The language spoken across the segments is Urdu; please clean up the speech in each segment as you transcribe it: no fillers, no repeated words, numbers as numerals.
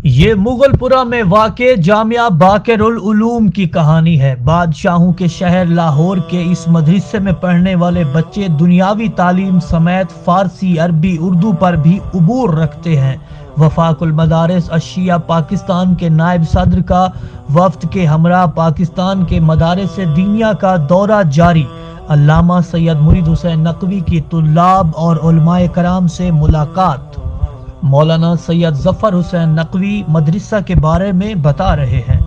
یہ مغلپورہ میں واقع جامعہ باقر العلوم کی کہانی ہے۔ بادشاہوں کے شہر لاہور کے اس مدرسے میں پڑھنے والے بچے دنیاوی تعلیم سمیت فارسی، عربی، اردو پر بھی عبور رکھتے ہیں۔ وفاق المدارس الشیعہ پاکستان کے نائب صدر کا وفد کے ہمراہ پاکستان کے مدارس دینیہ کا دورہ جاری۔ علامہ سید مرید حسین نقوی کی طلاب اور علماء کرام سے ملاقات۔ مولانا سید ظفر حسین نقوی مدرسہ کے بارے میں بتا رہے ہیں۔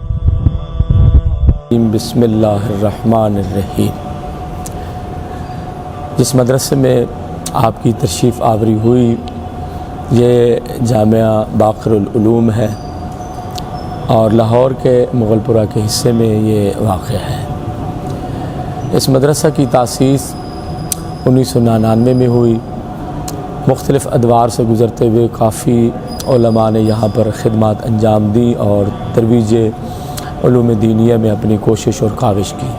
بسم اللہ الرحمن الرحیم۔ جس مدرسے میں آپ کی تشریف آوری ہوئی یہ جامعہ باقر العلوم ہے اور لاہور کے مغلپورہ کے حصے میں یہ واقع ہے۔ اس مدرسہ کی تاسیس 1999 میں ہوئی۔ مختلف ادوار سے گزرتے ہوئے کافی علماء نے یہاں پر خدمات انجام دی اور ترویج علوم دینیہ میں اپنی کوشش اور کاوش کی،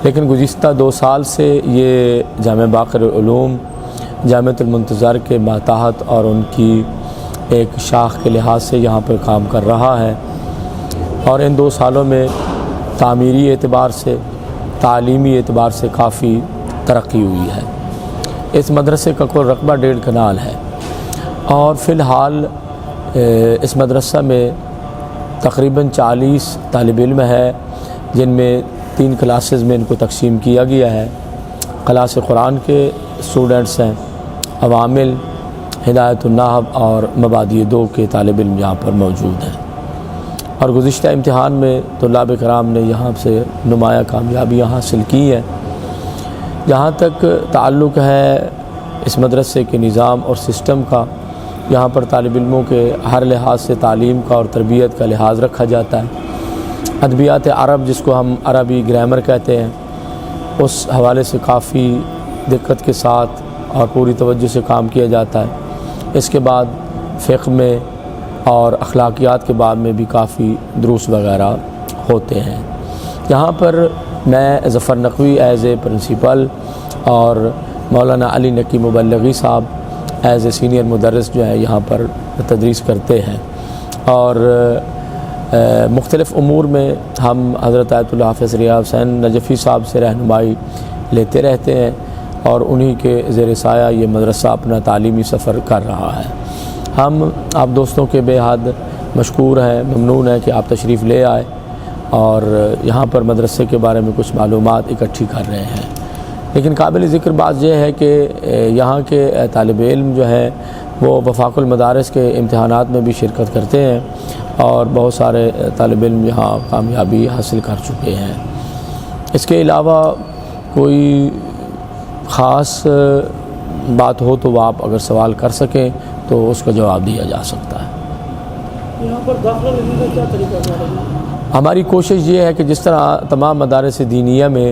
لیکن گزشتہ 2 سال سے یہ جامعہ باقر العلوم جامعۃ المنتظر کے ماتحت اور ان کی ایک شاخ کے لحاظ سے یہاں پر کام کر رہا ہے، اور ان 2 سالوں میں تعمیری اعتبار سے، تعلیمی اعتبار سے کافی ترقی ہوئی ہے۔ اس مدرسے کا کل رقبہ 1.5 کنال ہے، اور فی الحال اس مدرسہ میں تقریباً 40 طالب علم ہے، جن میں 3 کلاسز میں ان کو تقسیم کیا گیا ہے۔ کلاس قرآن کے اسٹوڈنٹس ہیں، عوامل، ہدایت النحو اور مبادئ 2 کے طالب علم یہاں پر موجود ہیں، اور گزشتہ امتحان میں طلاب کرام نے یہاں سے نمایاں کامیابیاں حاصل کی ہیں۔ جہاں تک تعلق ہے اس مدرسے کے نظام اور سسٹم کا، یہاں پر طالب علموں کے ہر لحاظ سے تعلیم کا اور تربیت کا لحاظ رکھا جاتا ہے۔ ادبیات عرب، جس کو ہم عربی گرامر کہتے ہیں، اس حوالے سے کافی دقت کے ساتھ اور پوری توجہ سے کام کیا جاتا ہے۔ اس کے بعد فقہ میں اور اخلاقیات کے بعد میں بھی کافی دروس وغیرہ ہوتے ہیں۔ یہاں پر میں ظفر نقوی ایز اے پرنسپل اور مولانا علی نقی مبلغی صاحب ایز اے سینئر مدرس جو ہے یہاں پر تدریس کرتے ہیں، اور مختلف امور میں ہم حضرت آیت اللہ حافظ ریاض حسین نجفی صاحب سے رہنمائی لیتے رہتے ہیں، اور انہی کے زیر سایہ یہ مدرسہ اپنا تعلیمی سفر کر رہا ہے۔ ہم آپ دوستوں کے بے حد مشکور ہیں، ممنون ہیں کہ آپ تشریف لے آئے اور یہاں پر مدرسے کے بارے میں کچھ معلومات اکٹھی کر رہے ہیں۔ لیکن قابل ذکر بات یہ ہے کہ یہاں کے طالب علم جو ہے وہ وفاق المدارس کے امتحانات میں بھی شرکت کرتے ہیں، اور بہت سارے طالب علم یہاں کامیابی حاصل کر چکے ہیں۔ اس کے علاوہ کوئی خاص بات ہو تو آپ اگر سوال کر سکیں تو اس کا جواب دیا جا سکتا ہے۔ یہاں پر داخلہ لینے کا کیا طریقہ ہے؟ ہماری کوشش یہ ہے کہ جس طرح تمام مدارس دینیہ میں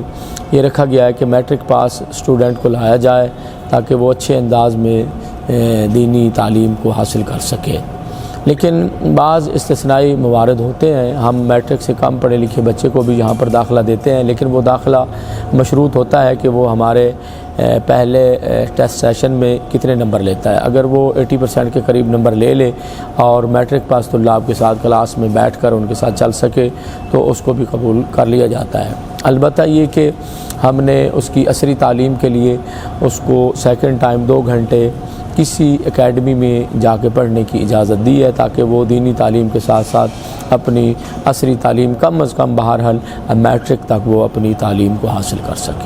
یہ رکھا گیا ہے کہ میٹرک پاس اسٹوڈنٹ کو لایا جائے تاکہ وہ اچھے انداز میں دینی تعلیم کو حاصل کر سکے، لیکن بعض استثنائی موارد ہوتے ہیں۔ ہم میٹرک سے کم پڑھے لکھے بچے کو بھی یہاں پر داخلہ دیتے ہیں، لیکن وہ داخلہ مشروط ہوتا ہے کہ وہ ہمارے پہلے ٹیسٹ سیشن میں کتنے نمبر لیتا ہے۔ اگر وہ 80% کے قریب نمبر لے لے اور میٹرک پاس طلاب کے ساتھ کلاس میں بیٹھ کر ان کے ساتھ چل سکے تو اس کو بھی قبول کر لیا جاتا ہے۔ البتہ یہ کہ ہم نے اس کی عصری تعلیم کے لیے اس کو سیکنڈ ٹائم 2 گھنٹے کسی اکیڈمی میں جا کے پڑھنے کی اجازت دی ہے، تاکہ وہ دینی تعلیم کے ساتھ ساتھ اپنی عصری تعلیم کم از کم بہرحال میٹرک تک وہ اپنی تعلیم کو حاصل کر سکے۔